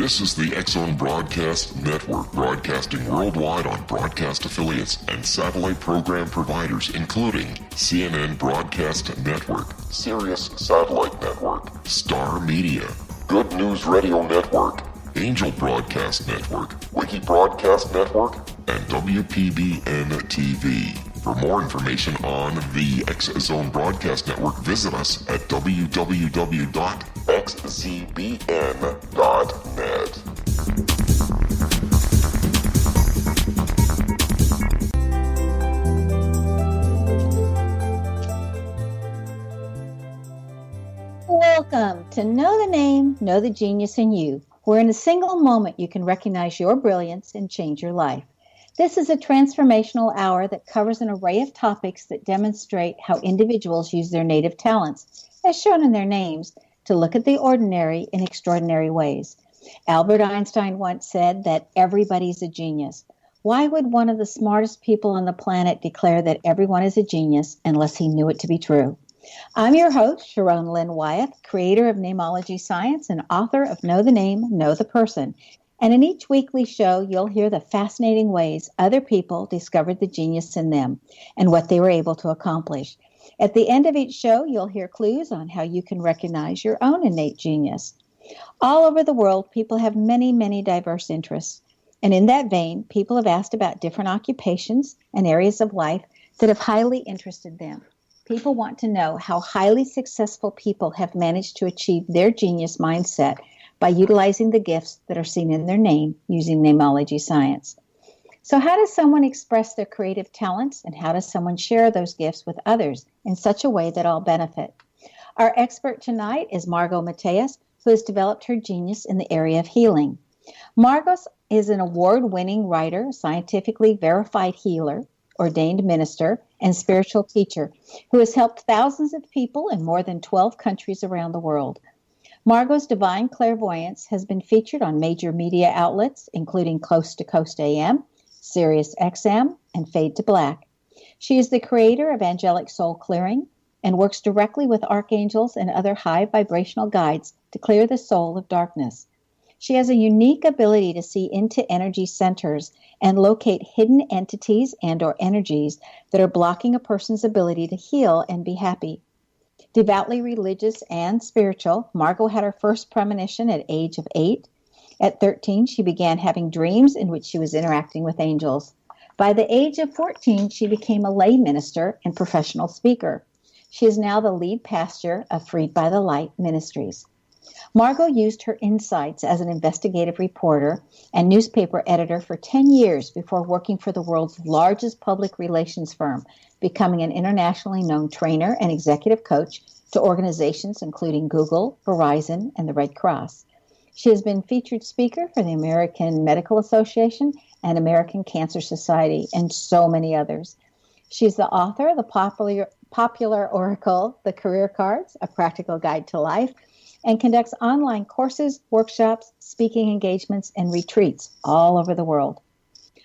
This is the X-Zone Broadcast Network, broadcasting worldwide on broadcast affiliates and satellite program providers, including CNN Broadcast Network, Sirius Satellite Network, Star Media, Good News Radio Network, Angel Broadcast Network, Wiki Broadcast Network, and WPBN TV. For more information on the X-Zone Broadcast Network, visit us at www.xzbn.net. Welcome to Know the Name, Know the Genius in You, where in a single moment you can recognize your brilliance and change your life. This is a transformational hour that covers an array of topics that demonstrate how individuals use their native talents, as shown in their names, to look at the ordinary in extraordinary ways. Albert Einstein once said that everybody's a genius. Why would one of the smartest people on the planet declare that everyone is a genius unless he knew it to be true? I'm your host, Sharon Lynn Wyeth, creator of Namology Science and author of Know the Name, Know the Person. And in each weekly show, you'll hear the fascinating ways other people discovered the genius in them and what they were able to accomplish. At the end of each show, you'll hear clues on how you can recognize your own innate genius. All over the world, people have many, many diverse interests. And in that vein, people have asked about different occupations and areas of life that have highly interested them. People want to know how highly successful people have managed to achieve their genius mindset by utilizing the gifts that are seen in their name using namology science. So how does someone express their creative talents, and how does someone share those gifts with others in such a way that all benefit? Our expert tonight is Margo Mateas, who has developed her genius in the area of healing. Margo is an award-winning writer, scientifically verified healer, ordained minister, and spiritual teacher who has helped thousands of people in more than 12 countries around the world. Margo's divine clairvoyance has been featured on major media outlets, including Coast to Coast AM, Sirius XM, and Fade to Black. She is the creator of Angelic Soul Clearing and works directly with archangels and other high-vibrational guides to clear the soul of darkness. She has a unique ability to see into energy centers and locate hidden entities and/or energies that are blocking a person's ability to heal and be happy. Devoutly religious and spiritual, Margo had her first premonition at age of 8. At 13, she began having dreams in which she was interacting with angels. By the age of 14, she became a lay minister and professional speaker. She is now the lead pastor of Freed by the Light Ministries. Margo used her insights as an investigative reporter and newspaper editor for 10 years before working for the world's largest public relations firm, becoming an internationally known trainer and executive coach to organizations including Google, Verizon, and the Red Cross. She has been featured speaker for the American Medical Association and American Cancer Society, and so many others. She's the author of the popular oracle, The Career Cards, A Practical Guide to Life, and conducts online courses, workshops, speaking engagements, and retreats all over the world.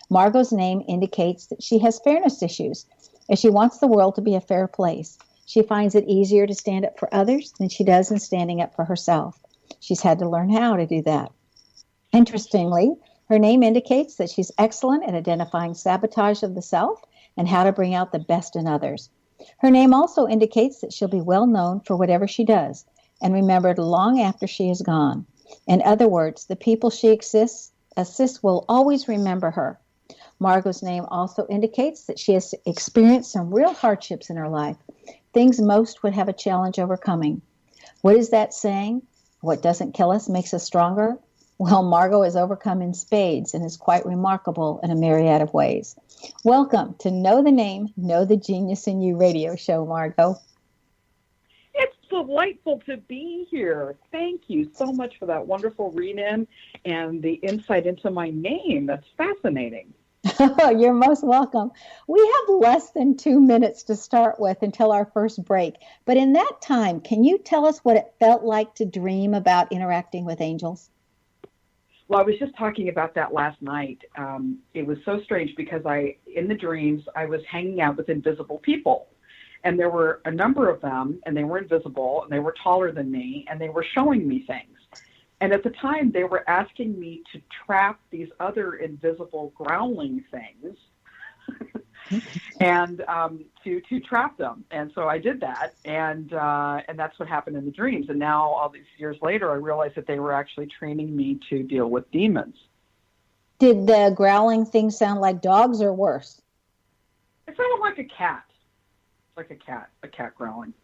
Margo's name indicates that she has fairness issues, as she wants the world to be a fair place. She finds it easier to stand up for others than she does in standing up for herself. She's had to learn how to do that. Interestingly, her name indicates that she's excellent at identifying sabotage of the self and how to bring out the best in others. Her name also indicates that she'll be well known for whatever she does and remembered long after she is gone. In other words, the people she assists will always remember her. Margo's name also indicates that she has experienced some real hardships in her life, things most would have a challenge overcoming. What is that saying? What doesn't kill us makes us stronger? Well, Margo has overcome in spades and is quite remarkable in a myriad of ways. Welcome to Know the Name, Know the Genius in You radio show, Margo. It's delightful to be here. Thank you so much for that wonderful read-in and the insight into my name. That's fascinating. You're most welcome. We have less than 2 minutes to start with until our first break. But in that time, can you tell us what it felt like to dream about interacting with angels? Well, I was just talking about that last night. It was so strange because in the dreams, I was hanging out with invisible people. And there were a number of them, and they were invisible, and they were taller than me, and they were showing me things. And at the time, they were asking me to trap these other invisible growling things and to trap them. And so I did that, and that's what happened in the dreams. And now, all these years later, I realized that they were actually training me to deal with demons. Did the growling things sound like dogs or worse? It sounded like a cat. Like a cat growling.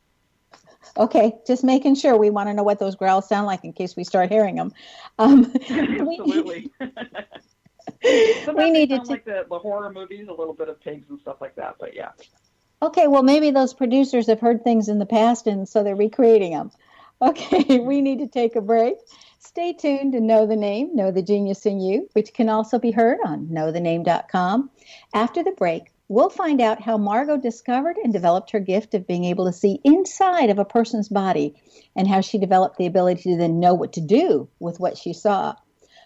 Okay, just making sure. We want to know what those growls sound like in case we start hearing them. Absolutely. We need to like the horror movies, a little bit of pigs and stuff like that, but yeah. Okay, well, maybe those producers have heard things in the past, and so they're recreating them. Okay, we need to take a break. Stay tuned to Know the Name, Know the Genius in You, which can also be heard on knowthename.com. After the break, we'll find out how Margo discovered and developed her gift of being able to see inside of a person's body and how she developed the ability to then know what to do with what she saw.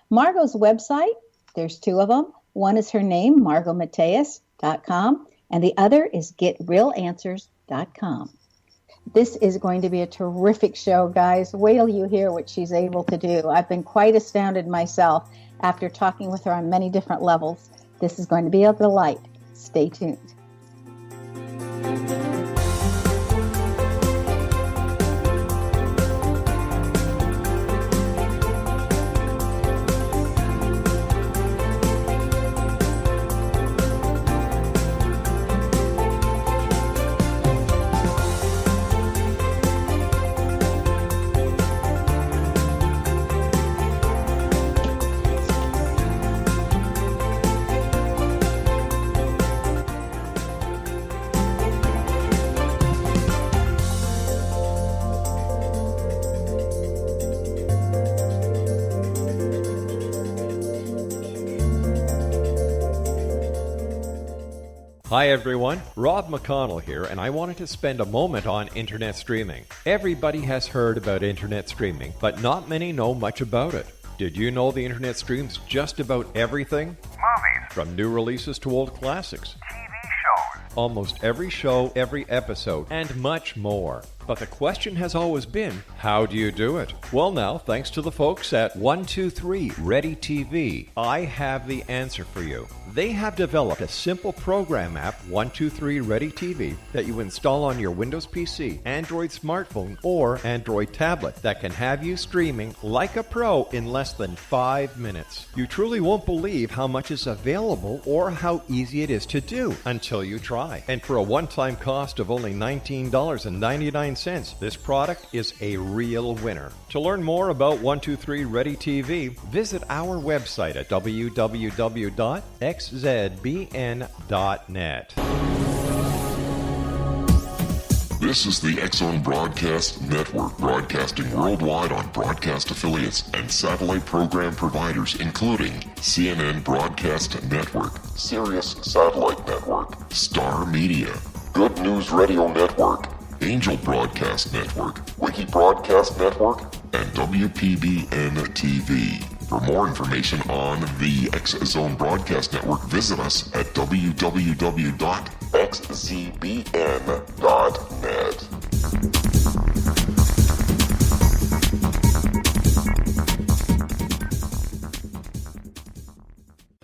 Margo's website, there's two of them. One is her name, margomateas.com, and the other is getrealanswers.com. This is going to be a terrific show, guys. Wait till you hear what she's able to do. I've been quite astounded myself after talking with her on many different levels. This is going to be a delight. Stay tuned. Hi everyone, Rob McConnell here, and I wanted to spend a moment on internet streaming. Everybody has heard about internet streaming, but not many know much about it. Did you know the internet streams just about everything? Movies. From new releases to old classics. TV shows. Almost every show, every episode, and much more. But the question has always been, how do you do it? Well now, thanks to the folks at 123 Ready TV, I have the answer for you. They have developed a simple program app, 123 Ready TV, that you install on your Windows PC, Android smartphone, or Android tablet that can have you streaming like a pro in less than 5 minutes. You truly won't believe how much is available or how easy it is to do until you try. And for a one-time cost of only $19.99, this product is a real winner. To learn more about 123 Ready TV, visit our website at www.xzbn.net. This is the X-Zone Broadcast Network, broadcasting worldwide on broadcast affiliates and satellite program providers, including CNN Broadcast Network, Sirius Satellite Network, Star Media, Good News Radio Network, Angel Broadcast Network, Wiki Broadcast Network, and WPBN TV. For more information on the X-Zone Broadcast Network, visit us at www.xzbn.net.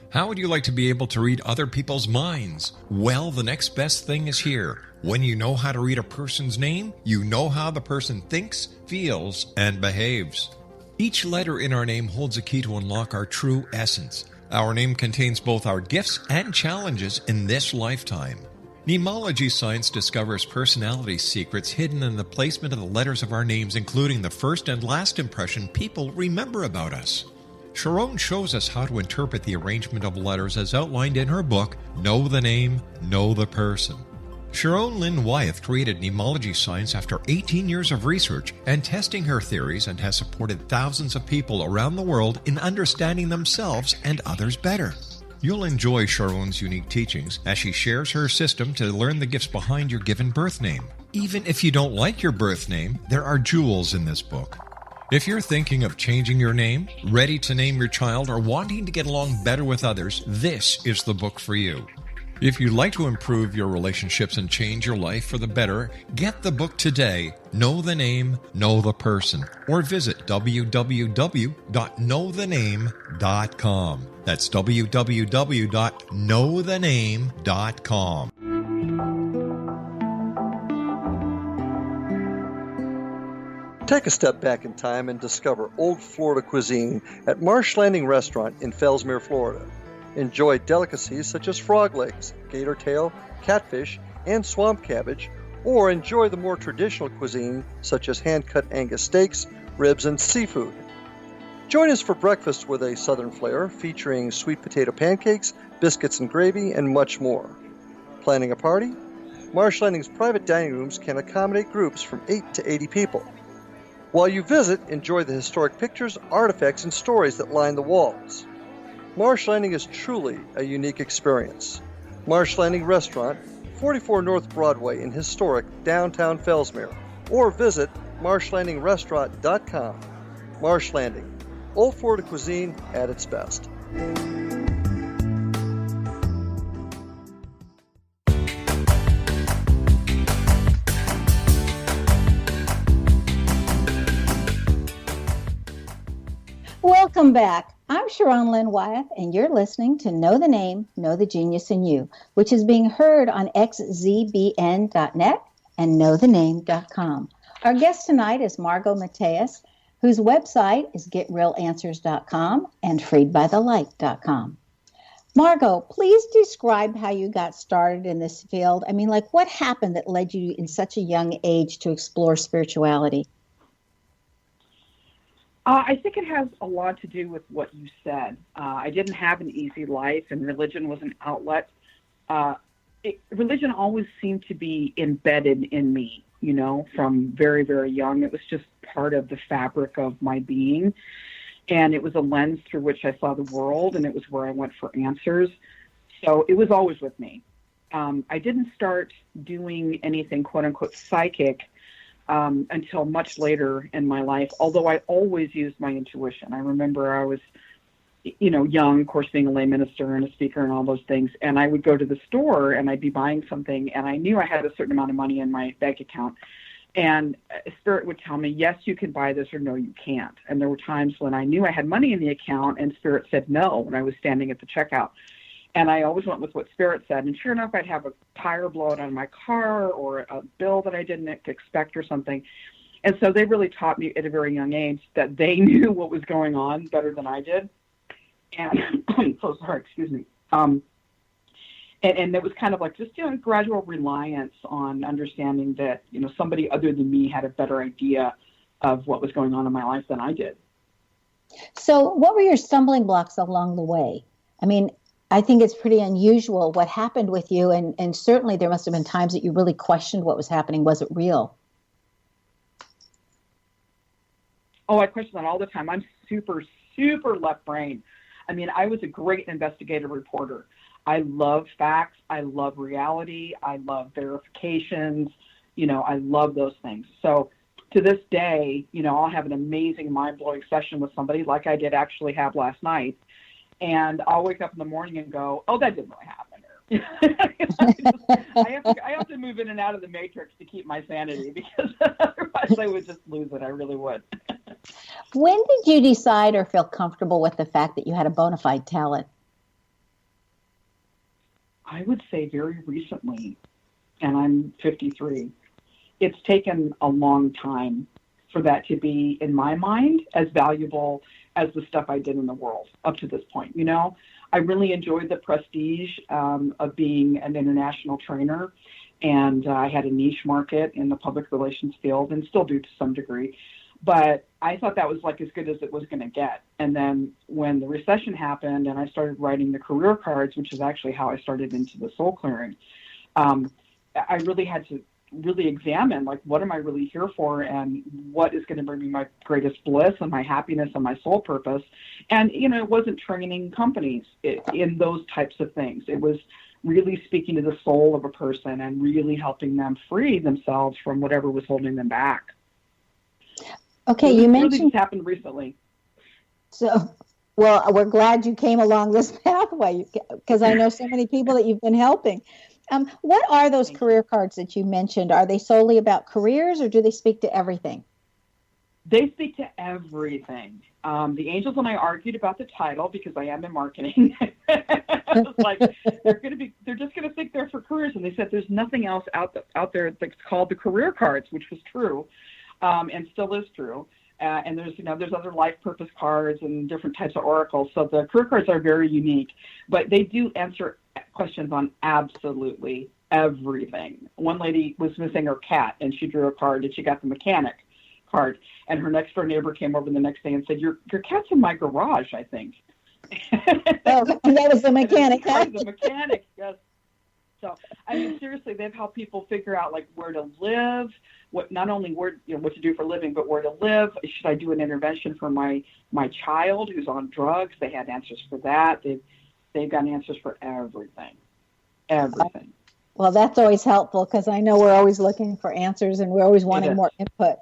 How would you like to be able to read other people's minds? Well, the next best thing is here. When you know how to read a person's name, you know how the person thinks, feels, and behaves. Each letter in our name holds a key to unlock our true essence. Our name contains both our gifts and challenges in this lifetime. Mnemology science discovers personality secrets hidden in the placement of the letters of our names, including the first and last impression people remember about us. Sharon shows us how to interpret the arrangement of letters as outlined in her book, Know the Name, Know the Person. Sharon Lynn Wyeth created mnemology science after 18 years of research and testing her theories, and has supported thousands of people around the world in understanding themselves and others better. You'll enjoy Sharon's unique teachings as she shares her system to learn the gifts behind your given birth name. Even if you don't like your birth name, there are jewels in this book. If you're thinking of changing your name, ready to name your child, or wanting to get along better with others, this is the book for you. If you'd like to improve your relationships and change your life for the better, get the book today, Know the Name, Know the Person, or visit www.knowthename.com. That's www.knowthename.com. Take a step back in time and discover old Florida cuisine at Marsh Landing Restaurant in Fellsmere, Florida. Enjoy delicacies such as frog legs, gator tail, catfish, and swamp cabbage, or enjoy the more traditional cuisine such as hand-cut Angus steaks, ribs, and seafood. Join us for breakfast with a southern flair featuring sweet potato pancakes, biscuits and gravy, and much more. Planning a party? Marsh Landing's private dining rooms can accommodate groups from 8 to 80 people. While you visit, enjoy the historic pictures, artifacts, and stories that line the walls. Marsh Landing is truly a unique experience. Marsh Landing Restaurant, 44 North Broadway in historic downtown Fellsmere, or visit marshlandingrestaurant.com. Marsh Landing, old Florida cuisine at its best. Welcome back. I'm Sharon Lynn Wyeth, and you're listening to Know the Name, Know the Genius in You, which is being heard on xzbn.net and knowthename.com. Our guest tonight is Margo Mateas, whose website is getrealanswers.com and freedbythelight.com. Margo, please describe how you got started in this field. I mean, like, what happened that led you in such a young age to explore spirituality? I think it has a lot to do with what you said. I didn't have an easy life, and religion was an outlet. Religion always seemed to be embedded in me, you know, from very, very young. It was just part of the fabric of my being, and it was a lens through which I saw the world, and it was where I went for answers. So it was always with me. I didn't start doing anything, quote-unquote, psychic until much later in my life, although I always used my intuition. I remember I was, you know, young, of course, being a lay minister and a speaker and all those things, and I would go to the store and I'd be buying something, and I knew I had a certain amount of money in my bank account, and Spirit would tell me, yes, you can buy this, or no, you can't. And there were times when I knew I had money in the account and Spirit said no when I was standing at the checkout. And I always went with what Spirit said. And sure enough, I'd have a tire blow out on my car or a bill that I didn't expect or something. And so they really taught me at a very young age that they knew what was going on better than I did. And I'm so sorry, excuse me. And it was kind of like just, you know, gradual reliance on understanding that, you know, somebody other than me had a better idea of what was going on in my life than I did. So what were your stumbling blocks along the way? I mean, I think it's pretty unusual what happened with you, and certainly there must have been times that you really questioned what was happening. Was it real? Oh, I question that all the time. I'm super, super left brain. I mean, I was a great investigative reporter. I love facts. I love reality. I love verifications. You know, I love those things. So to this day, you know, I'll have an amazing mind-blowing session with somebody like I did actually have last night. And I'll wake up in the morning and go, oh, that didn't really happen. I have to move in and out of the matrix to keep my sanity, because otherwise I would just lose it. I really would. When did you decide or feel comfortable with the fact that you had a bona fide talent? I would say very recently, and I'm 53. It's taken a long time for that to be, in my mind, as valuable as the stuff I did in the world up to this point. You know, I really enjoyed the prestige of being an international trainer, and I had a niche market in the public relations field, and still do to some degree. But I thought that was like as good as it was going to get. And then when the recession happened and I started writing the career cards, which is actually how I started into the soul clearing, I really had to really examine, like, what am I really here for, and what is going to bring me my greatest bliss and my happiness and my soul purpose. And, you know, it wasn't training companies in those types of things. It was really speaking to the soul of a person and really helping them free themselves from whatever was holding them back. Okay, so you this mentioned really just happened recently. So Well, we're glad you came along this pathway because I know so many people that you've been helping. What are those career cards that you mentioned? Are they solely about careers or do they speak to everything? They speak to everything. The angels and I argued about the title because I am in marketing. I was like, they're just going to think they're for careers. And they said there's nothing else out there that's called the career cards, which was true, and still is true. And there's other life purpose cards and different types of oracles. So the career cards are very unique, but they do answer questions on absolutely everything. One lady was missing her cat, and she drew a card, and she got the mechanic card. And her next door neighbor came over the next day and said, "Your cat's in my garage, I think." Oh, that was the mechanic. The mechanic, yes. So, I mean, seriously, they've helped people figure out like where to live, what to do for a living, but where to live. Should I do an intervention for my child who's on drugs? They had answers for that. They've got answers for everything. Everything. Well, that's always helpful because I know we're always looking for answers and we're always wanting more input.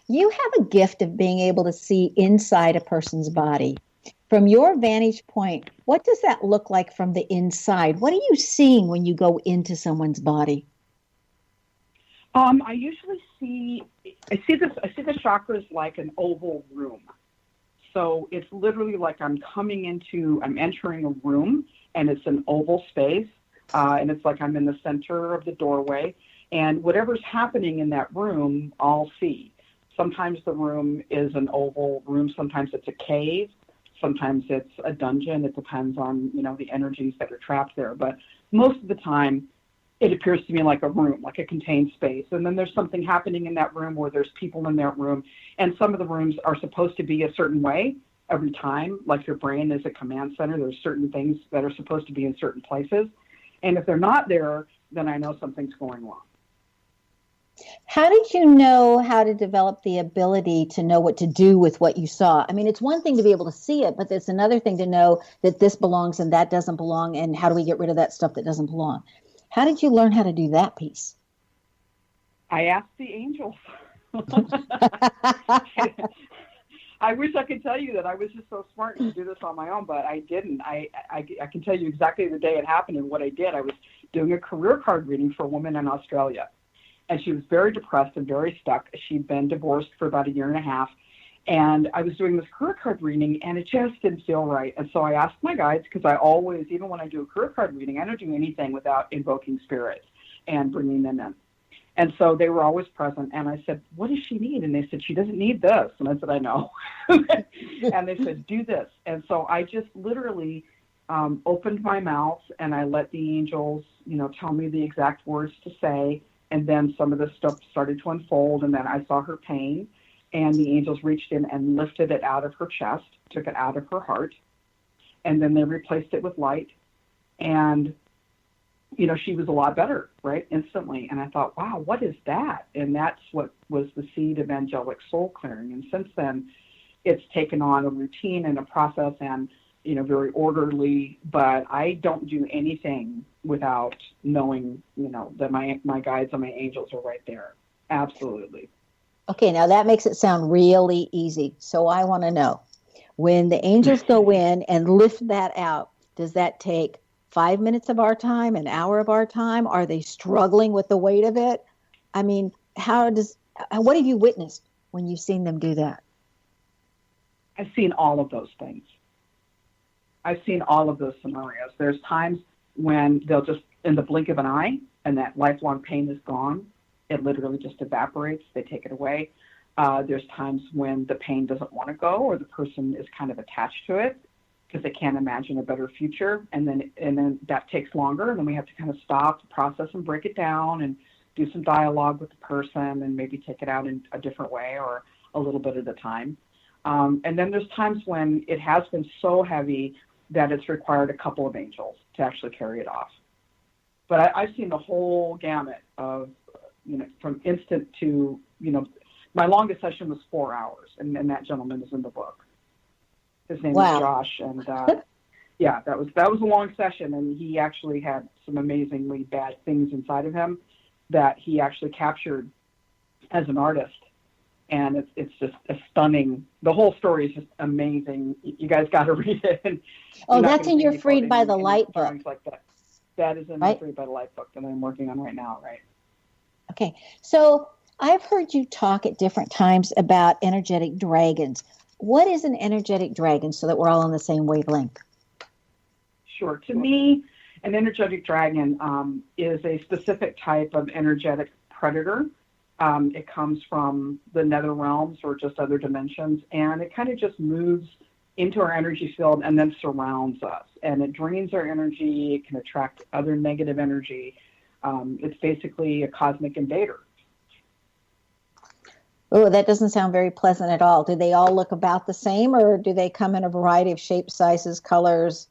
You have a gift of being able to see inside a person's body. From your vantage point, what does that look like from the inside? What are you seeing when you go into someone's body? I usually see the chakras like an oval room. So it's literally like I'm entering a room, and it's an oval space, and it's like I'm in the center of the doorway, and whatever's happening in that room, I'll see. Sometimes the room is an oval room. Sometimes it's a cave. Sometimes it's a dungeon. It depends on, the energies that are trapped there. But most of the time, it appears to me like a room, like a contained space. And then there's something happening in that room where there's people in that room. And some of the rooms are supposed to be a certain way every time, like your brain is a command center. There's certain things that are supposed to be in certain places. And if they're not there, then I know something's going wrong. How did you know how to develop the ability to know what to do with what you saw? I mean, it's one thing to be able to see it, but it's another thing to know that this belongs and that doesn't belong, and how do we get rid of that stuff that doesn't belong? How did you learn how to do that piece? I asked the angels. I wish I could tell you that I was just so smart to do this on my own, but I didn't. I can tell you exactly the day it happened and what I did. I was doing a career card reading for a woman in Australia. And she was very depressed and very stuck. She'd been divorced for about 1.5 years. And I was doing this career card reading, and it just didn't feel right. And so I asked my guides, because I always, even when I do a career card reading, I don't do anything without invoking spirits and bringing them in. And so they were always present. And I said, "What does she need?" And they said, "She doesn't need this." And I said, "I know." And they said, "Do this." And so I just literally opened my mouth, and I let the angels, tell me the exact words to say. And then some of the stuff started to unfold, and then I saw her pain, and the angels reached in and lifted it out of her chest, took it out of her heart, and then they replaced it with light. And, she was a lot better, right, instantly. And I thought, wow, what is that? And that's what was the seed of Angelic Soul Clearing. And since then, it's taken on a routine and a process and, very orderly, but I don't do anything without knowing, that my guides and my angels are right there. Absolutely. Okay, now that makes it sound really easy. So I want to know, when the angels go in and lift that out, does that take 5 minutes of our time, an hour of our time? Are they struggling with the weight of it? I mean, what have you witnessed when you've seen them do that? I've seen all of those things. I've seen all of those scenarios. There's times when they'll just, in the blink of an eye, and that lifelong pain is gone. It literally just evaporates. They take it away. There's times when the pain doesn't want to go, or the person is kind of attached to it because they can't imagine a better future. And then that takes longer. And then we have to kind of stop the process and break it down and do some dialogue with the person and maybe take it out in a different way or a little bit at a time. And then there's times when it has been so heavy that it's required a couple of angels to actually carry it off. But I've seen the whole gamut of, from instant to, my longest session was 4 hours, and that gentleman is in the book. His name is Josh, and that was a long session, and he actually had some amazingly bad things inside of him that he actually captured as an artist. And it's just a stunning. The whole story is just amazing. You guys got to read it. Oh, that's in your Freed by the Light book. Like that. That is in my Freed by the Light book that I'm working on right now, right? Okay. So I've heard you talk at different times about energetic dragons. What is an energetic dragon so that we're all on the same wavelength? Sure. To me, an energetic dragon is a specific type of energetic predator. It comes from the nether realms or just other dimensions, and it kind of just moves into our energy field and then surrounds us. And it drains our energy. It can attract other negative energy. It's basically a cosmic invader. Oh, that doesn't sound very pleasant at all. Do they all look about the same, or do they come in a variety of shapes, sizes, colors,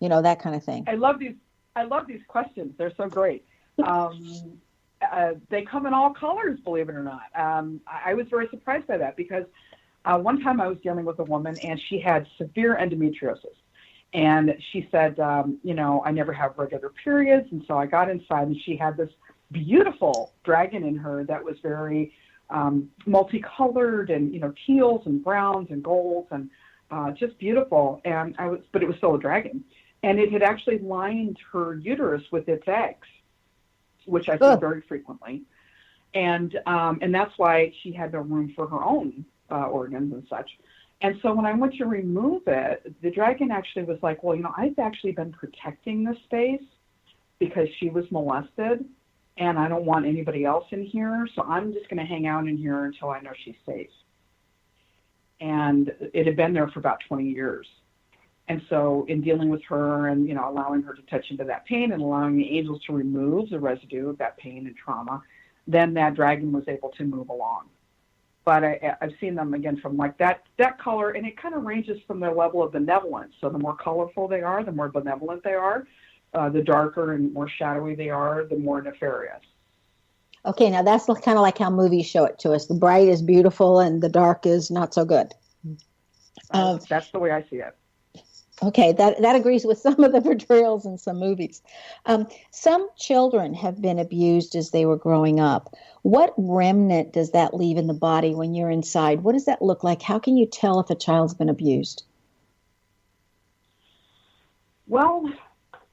that kind of thing? I love these questions. They're so great. They come in all colors, believe it or not. I was very surprised by that because one time I was dealing with a woman and she had severe endometriosis. And she said, I never have regular periods. And so I got inside and she had this beautiful dragon in her that was very multicolored and, teals and browns and golds and just beautiful. But it was still a dragon. And it had actually lined her uterus with its eggs, which I see very frequently. And that's why she had no room for her own organs and such. And so when I went to remove it, the dragon actually was like, well, I've actually been protecting this space because she was molested and I don't want anybody else in here. So I'm just going to hang out in here until I know she's safe. And it had been there for about 20 years. And so in dealing with her and, allowing her to touch into that pain and allowing the angels to remove the residue of that pain and trauma, then that dragon was able to move along. But I've seen them, again, from like that color, and it kind of ranges from their level of benevolence. So the more colorful they are, the more benevolent they are. The darker and more shadowy they are, the more nefarious. Okay, now that's kind of like how movies show it to us. The bright is beautiful and the dark is not so good. That's the way I see it. Okay, that agrees with some of the portrayals in some movies. Some children have been abused as they were growing up. What remnant does that leave in the body when you're inside? What does that look like? How can you tell if a child's been abused? Well,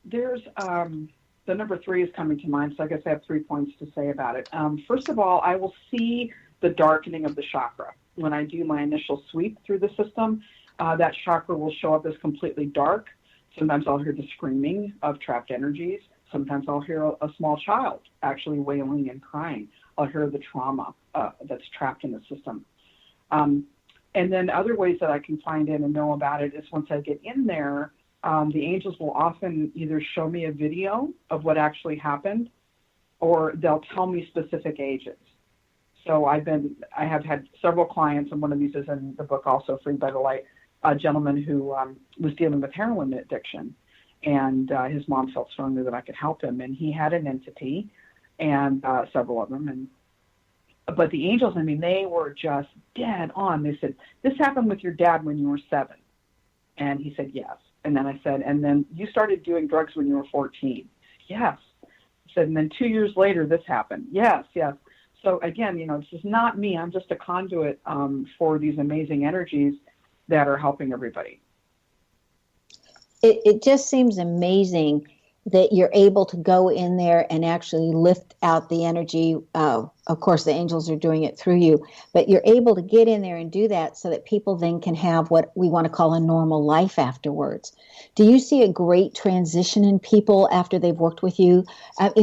there's the number 3 is coming to mind, so I guess I have 3 points to say about it. First of all, I will see the darkening of the chakra. When I do my initial sweep through the system, that chakra will show up as completely dark. Sometimes I'll hear the screaming of trapped energies. Sometimes I'll hear a small child actually wailing and crying. I'll hear the trauma that's trapped in the system. And then other ways that I can find it and know about it is once I get in there, the angels will often either show me a video of what actually happened, or they'll tell me specific ages. So I have had several clients, and one of these is in the book also, Freed by the Light, a gentleman who was dealing with heroin addiction, and his mom felt strongly that I could help him, and he had an entity, and several of them, but the angels, they were just dead on. They said, this happened with your dad when you were 7, and he said yes. And then I said, and then you started doing drugs when you were 14. Yes. I said, and then 2 years later this happened. Yes. So again, this is not me. I'm just a conduit for these amazing energies that are helping everybody. It just seems amazing that you're able to go in there and actually lift out the energy. Of course, the angels are doing it through you, but you're able to get in there and do that so that people then can have what we want to call a normal life afterwards. Do you see a great transition in people after they've worked with you?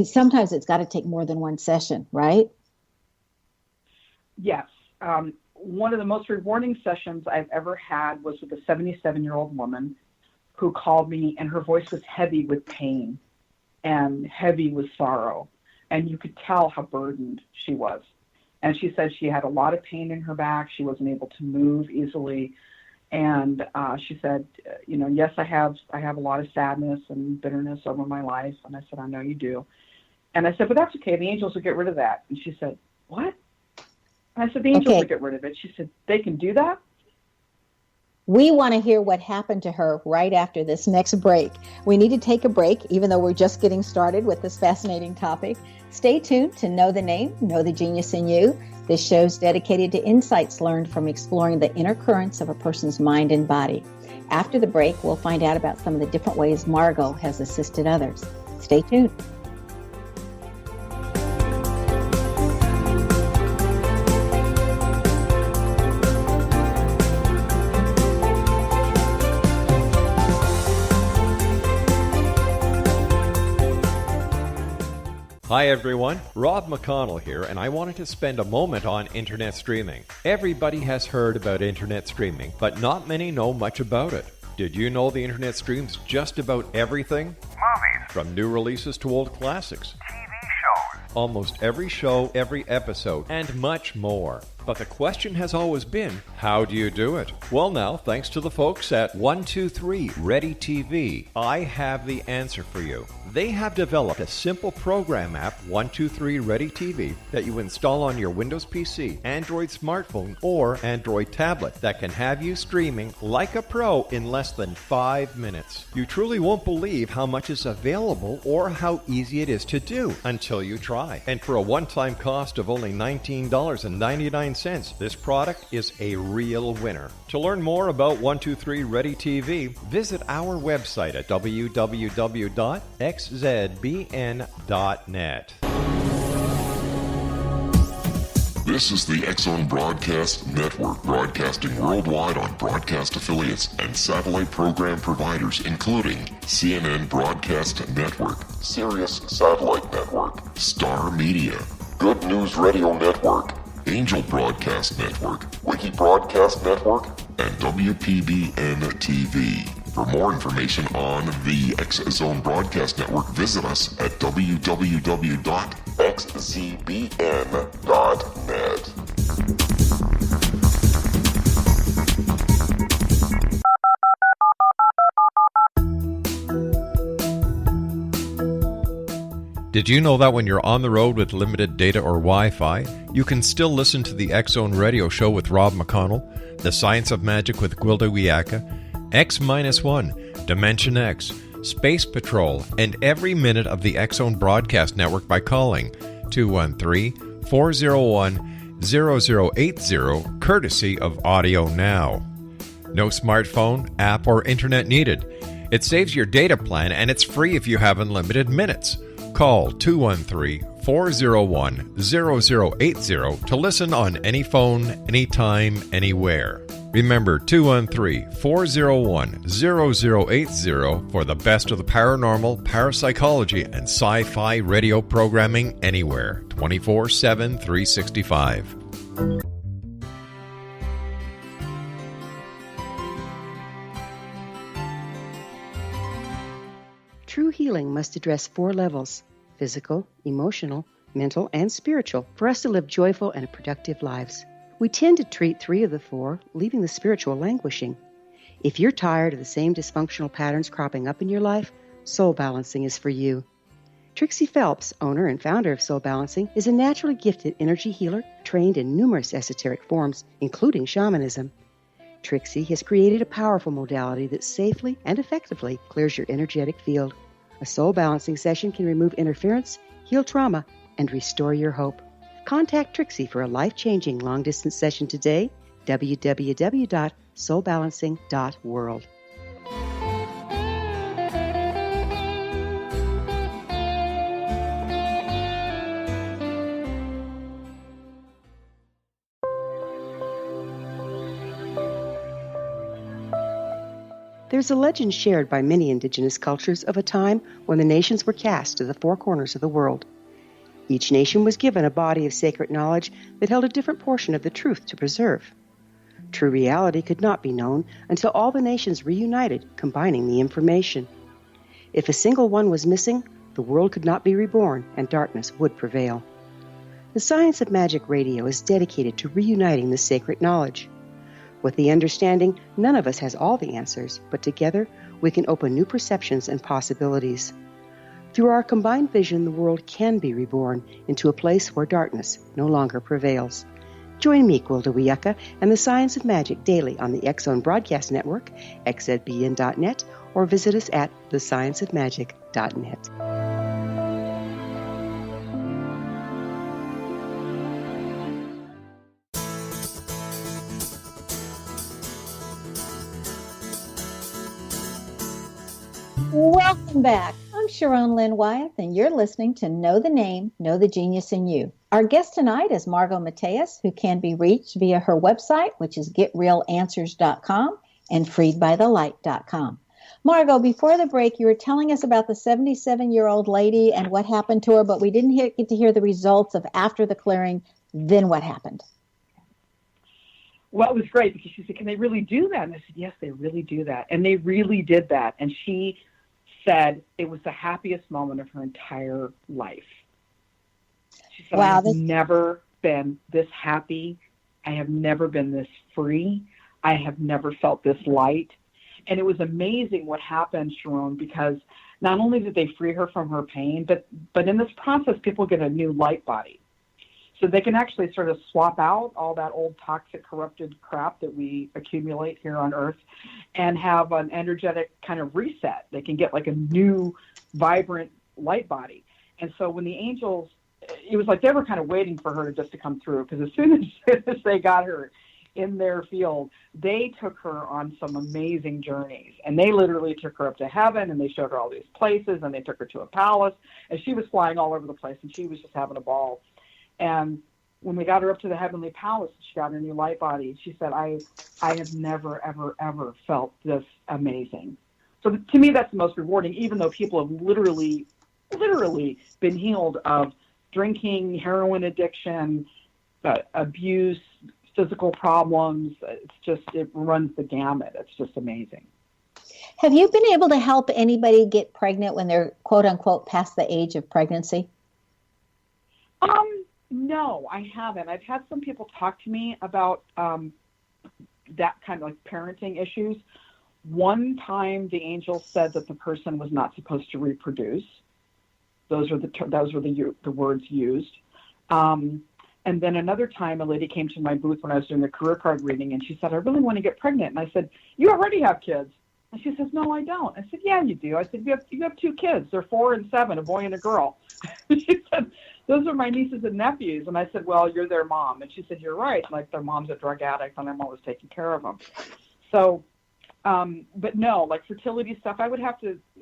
Sometimes it's got to take more than one session, right? Yes. One of the most rewarding sessions I've ever had was with a 77-year-old woman who called me, and her voice was heavy with pain and heavy with sorrow. And you could tell how burdened she was. And she said she had a lot of pain in her back. She wasn't able to move easily. And she said, yes, I have a lot of sadness and bitterness over my life. And I said, I know you do. And I said, but that's okay. The angels will get rid of that. And she said, what? And I said, the angels will get rid of it. She said, they can do that? We want to hear what happened to her right after this next break. We need to take a break, even though we're just getting started with this fascinating topic. Stay tuned to Know the Name, Know the Genius in You. This show's dedicated to insights learned from exploring the inner currents of a person's mind and body. After the break, we'll find out about some of the different ways Margo has assisted others. Stay tuned. Hi everyone, Rob McConnell here, and I wanted to spend a moment on internet streaming. Everybody has heard about internet streaming, but not many know much about it. Did you know the internet streams just about everything? Movies. From new releases to old classics. TV shows. Almost every show, every episode, and much more. But the question has always been, how do you do it? Well now, thanks to the folks at 123 Ready TV, I have the answer for you. They have developed a simple program app, 123 Ready TV, that you install on your Windows PC, Android smartphone, or Android tablet that can have you streaming like a pro in less than 5 minutes. You truly won't believe how much is available or how easy it is to do until you try. And for a one-time cost of only $19.99, this product is a real winner. To learn more about 123 Ready TV, visit our website at www.xzbn.net. This is the X-Zone Broadcast Network, broadcasting worldwide on broadcast affiliates and satellite program providers, including CNN Broadcast Network, Sirius Satellite Network, Star Media, Good News Radio Network, Angel Broadcast Network, Wiki Broadcast Network, and WPBN TV. For more information on the X-Zone Broadcast Network, visit us at www.xzbn.net. Did you know that when you're on the road with limited data or Wi-Fi, you can still listen to the X-Zone Radio Show with Rob McConnell, The Science of Magic with Gwilda Wiyaka, X-1, Dimension X, Space Patrol, and every minute of the X-Zone Broadcast Network by calling 213-401-0080, courtesy of Audio Now. No smartphone, app, or internet needed. It saves your data plan, and it's free if you have unlimited minutes. Call 213-401-0080 to listen on any phone, anytime, anywhere. Remember 213-401-0080 for the best of the paranormal, parapsychology, and sci-fi radio programming anywhere, 24/7, 365. True healing must address 4 levels: physical, emotional, mental, and spiritual, for us to live joyful and productive lives. We tend to treat 3 of the 4, leaving the spiritual languishing. If you're tired of the same dysfunctional patterns cropping up in your life, Soul Balancing is for you. Trixie Phelps, owner and founder of Soul Balancing, is a naturally gifted energy healer trained in numerous esoteric forms, including shamanism. Trixie has created a powerful modality that safely and effectively clears your energetic field. A soul balancing session can remove interference, heal trauma, and restore your hope. Contact Trixie for a life-changing long-distance session today, www.soulbalancing.world. There's a legend shared by many indigenous cultures of a time when the nations were cast to the 4 corners of the world. Each nation was given a body of sacred knowledge that held a different portion of the truth to preserve. True reality could not be known until all the nations reunited, combining the information. If a single one was missing, the world could not be reborn and darkness would prevail. The Science of Magic Radio is dedicated to reuniting the sacred knowledge. With the understanding, none of us has all the answers, but together we can open new perceptions and possibilities. Through our combined vision, the world can be reborn into a place where darkness no longer prevails. Join me, Gwilda Wiyaka, and the Science of Magic daily on the X Zone Broadcast Network, xzbn.net, or visit us at thescienceofmagic.net. Welcome back. I'm Sharon Lynn Wyeth, and you're listening to Know the Name, Know the Genius in You. Our guest tonight is Margo Mateas, who can be reached via her website, which is getrealanswers.com and freedbythelight.com. Margo, before the break, you were telling us about the 77-year-old lady and what happened to her, but we didn't get to hear the results of after the clearing. Then what happened? Well, it was great because she said, can they really do that? And I said, yes, they really do that. And they really did that. And she said it was the happiest moment of her entire life. She said, wow, I have never been this happy. I have never been this free. I have never felt this light. And it was amazing what happened, Sharon, because not only did they free her from her pain, but in this process, people get a new light body. So they can actually sort of swap out all that old toxic, corrupted crap that we accumulate here on Earth and have an energetic kind of reset. They can get like a new, vibrant light body. And so when the angels, it was like they were kind of waiting for her to come through, because as soon as they got her in their field, they took her on some amazing journeys. And they literally took her up to heaven, and they showed her all these places, and they took her to a palace. And she was flying all over the place, and she was just having a ball. And when we got her up to the heavenly palace, she got her new light body. She said, I have never, ever, ever felt this amazing. So to me, that's the most rewarding, even though people have literally been healed of drinking, heroin addiction, abuse, physical problems. It runs the gamut. It's just amazing. Have you been able to help anybody get pregnant when they're, quote unquote, past the age of pregnancy? No, I haven't. I've had some people talk to me about that kind of like parenting issues. One time the angel said that the person was not supposed to reproduce. Those were the words used. And then another time a lady came to my booth when I was doing the career card reading, and she said, I really want to get pregnant. And I said, you already have kids. And she says, no, I don't. I said, yeah, you do. I said, you have 2 kids. They're 4 and 7, a boy and a girl. She said, those are my nieces and nephews. And I said, well, you're their mom. And she said, you're right. Like, their mom's a drug addict, and I'm always taking care of them. So, but no, like fertility stuff, I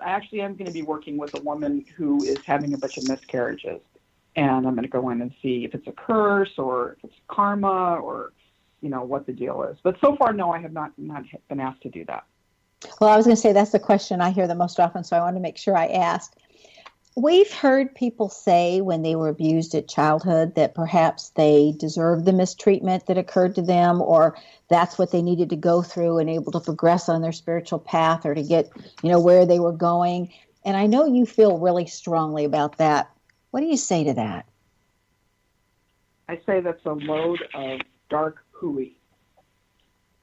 actually am going to be working with a woman who is having a bunch of miscarriages. And I'm going to go in and see if it's a curse or if it's karma or, what the deal is. But so far, no, I have not been asked to do that. Well, I was going to say that's the question I hear the most often, so I want to make sure I asked. We've heard people say when they were abused at childhood that perhaps they deserved the mistreatment that occurred to them, or that's what they needed to go through and able to progress on their spiritual path or to get, where they were going. And I know you feel really strongly about that. What do you say to that? I say that's a load of dark hooey.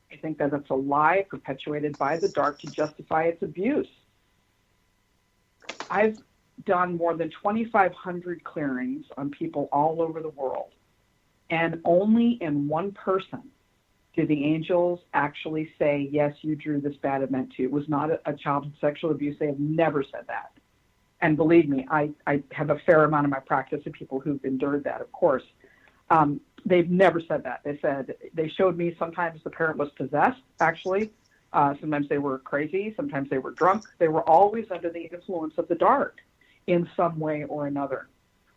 I think that it's a lie perpetuated by the dark to justify its abuse. I've done more than 2,500 clearings on people all over the world, and only in one person did the angels actually say, yes, you drew this bad event too. It was not a childhood sexual abuse. They have never said that. And believe me, I have a fair amount of my practice of people who've endured that, of course. They've never said that. They showed me sometimes the parent was possessed, actually. Sometimes they were crazy. Sometimes they were drunk. They were always under the influence of the dark in some way or another,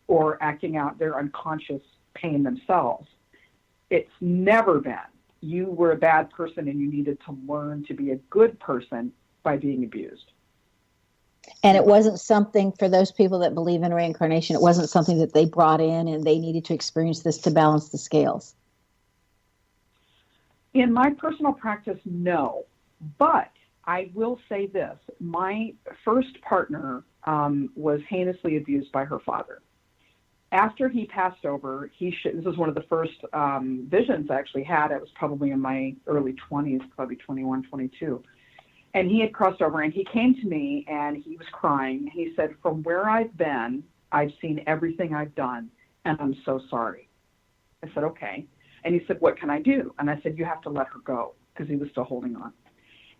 or acting out their unconscious pain themselves. It's never been, you were a bad person and you needed to learn to be a good person by being abused. And it wasn't something, for those people that believe in reincarnation, it wasn't something that they brought in and they needed to experience this to balance the scales. In my personal practice, no. But I will say this. My first partner was heinously abused by her father. After he passed over, this was one of the first visions I actually had. I was probably in my early 20s, probably 21, 22. And he had crossed over, and he came to me, and he was crying. He said, from where I've been, I've seen everything I've done, and I'm so sorry. I said, okay. And he said, what can I do? And I said, you have to let her go, because he was still holding on.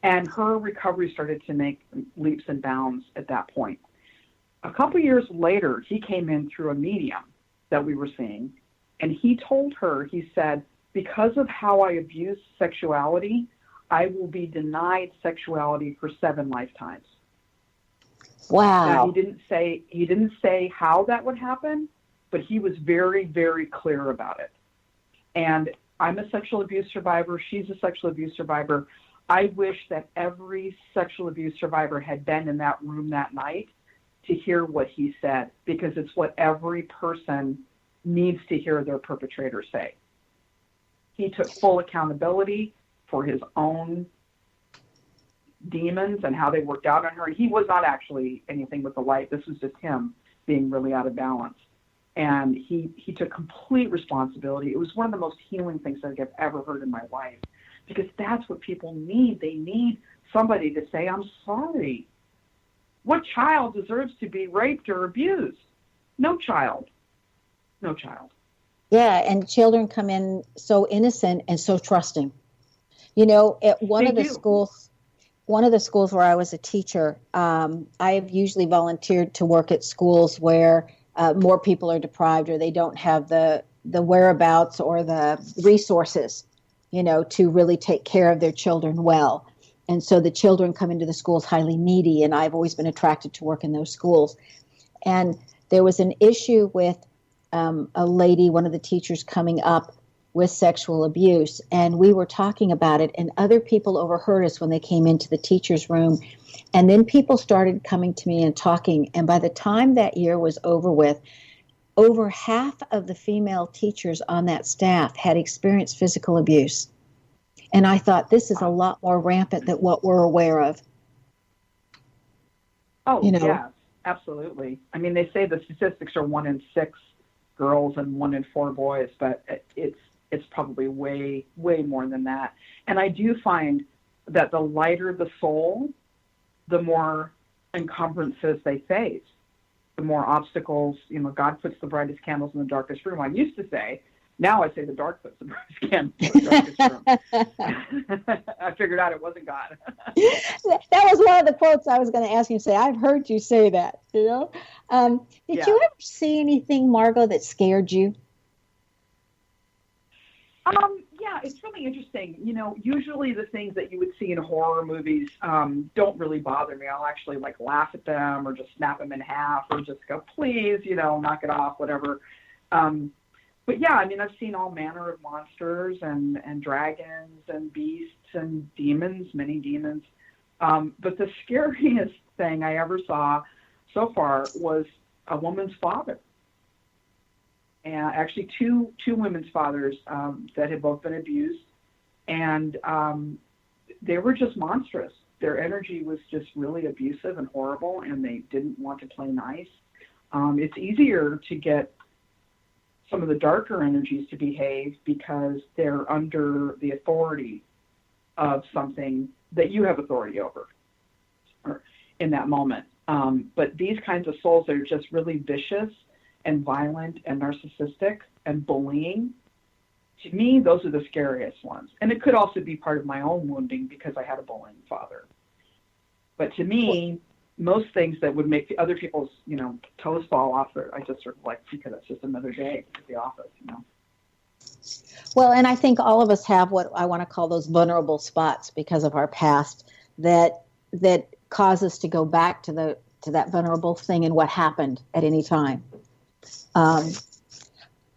And her recovery started to make leaps and bounds at that point. A couple years later, he came in through a medium that we were seeing, and he told her, he said, because of how I abuse sexuality, I will be denied sexuality for 7 lifetimes. Wow. Now, he didn't say how that would happen, but he was very, very clear about it. And I'm a sexual abuse survivor. She's a sexual abuse survivor. I wish that every sexual abuse survivor had been in that room that night to hear what he said, because it's what every person needs to hear their perpetrator say. He took full accountability for his own demons and how they worked out on her. He was not actually anything with the light. This was just him being really out of balance. And he took complete responsibility. It was one of the most healing things that I've ever heard in my life, because that's what people need. They need somebody to say, I'm sorry. What child deserves to be raped or abused? No child. No child. Yeah, and children come in so innocent and so trusting. You know, at one of the schools where I was a teacher, I have usually volunteered to work at schools where more people are deprived, or they don't have the whereabouts or the resources, you know, to really take care of their children well. And so the children come into the schools highly needy, and I've always been attracted to work in those schools. And there was an issue with a lady, one of the teachers, coming up with sexual abuse, and we were talking about it, and other people overheard us when they came into the teacher's room. And then people started coming to me and talking, and by the time that year was over with, over half of the female teachers on that staff had experienced physical abuse. And I thought, this is a lot more rampant than what we're aware of. Oh, you know? Yeah, absolutely. I mean, they say the statistics are 1 in 6 girls and 1 in 4 boys, but it's probably way, way more than that. And I do find that the lighter the soul, the more encumbrances they face, the more obstacles. You know, God puts the brightest candles in the darkest room. I used to say, now I say the dark puts the brightest candles in the darkest room. I figured out it wasn't God. That was one of the quotes I was going to ask you to say. I've heard you say that, you know. Did you ever see anything, Margo, that scared you? Yeah, it's really interesting. You know, usually the things that you would see in horror movies don't really bother me. I'll actually like laugh at them, or just snap them in half, or just go, please, you know, knock it off, whatever. But yeah, I mean, I've seen all manner of monsters and dragons and beasts and demons, many demons. But the scariest thing I ever saw so far was a woman's father. And actually two women's fathers that had both been abused, and they were just monstrous. Their energy was just really abusive and horrible, and they didn't want to play nice. It's easier to get some of the darker energies to behave because they're under the authority of something that you have authority over, or in that moment. But these kinds of souls that are just really vicious and violent and narcissistic and bullying, to me, those are the scariest ones. And it could also be part of my own wounding because I had a bullying father. But to me, most things that would make the other people's, you know, toes fall off, I just sort of like, because it's just another day at the office, you know. Well, and I think all of us have what I want to call those vulnerable spots because of our past that cause us to go back to that vulnerable thing and what happened at any time.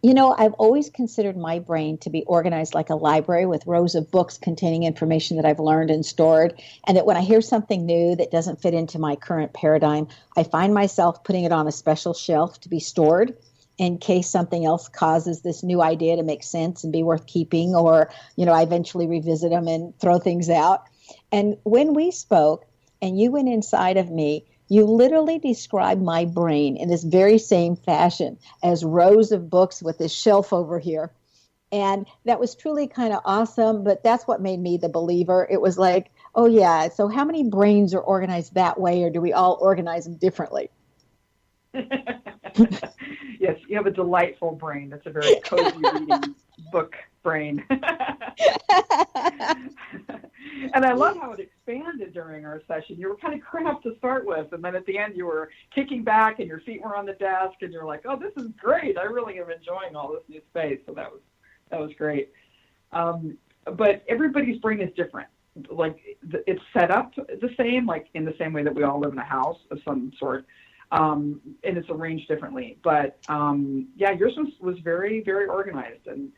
You know, I've always considered my brain to be organized like a library with rows of books containing information that I've learned and stored, and that when I hear something new that doesn't fit into my current paradigm, I find myself putting it on a special shelf to be stored in case something else causes this new idea to make sense and be worth keeping, or, you know, I eventually revisit them and throw things out. And when we spoke and you went inside of me, you literally described my brain in this very same fashion as rows of books with this shelf over here. And that was truly kind of awesome, but that's what made me the believer. It was like, oh yeah, so how many brains are organized that way, or do we all organize them differently? Yes, you have a delightful brain. That's a very cozy reading book brain. And I love how it expanded during our session. You were kind of cramped to start with, and then at the end you were kicking back and your feet were on the desk, and you're like, oh, this is great. I really am enjoying all this new space. So that was great. But everybody's brain is different. Like it's set up the same, like in the same way that we all live in a house of some sort, and it's arranged differently. But yeah, yours was very, very organized. And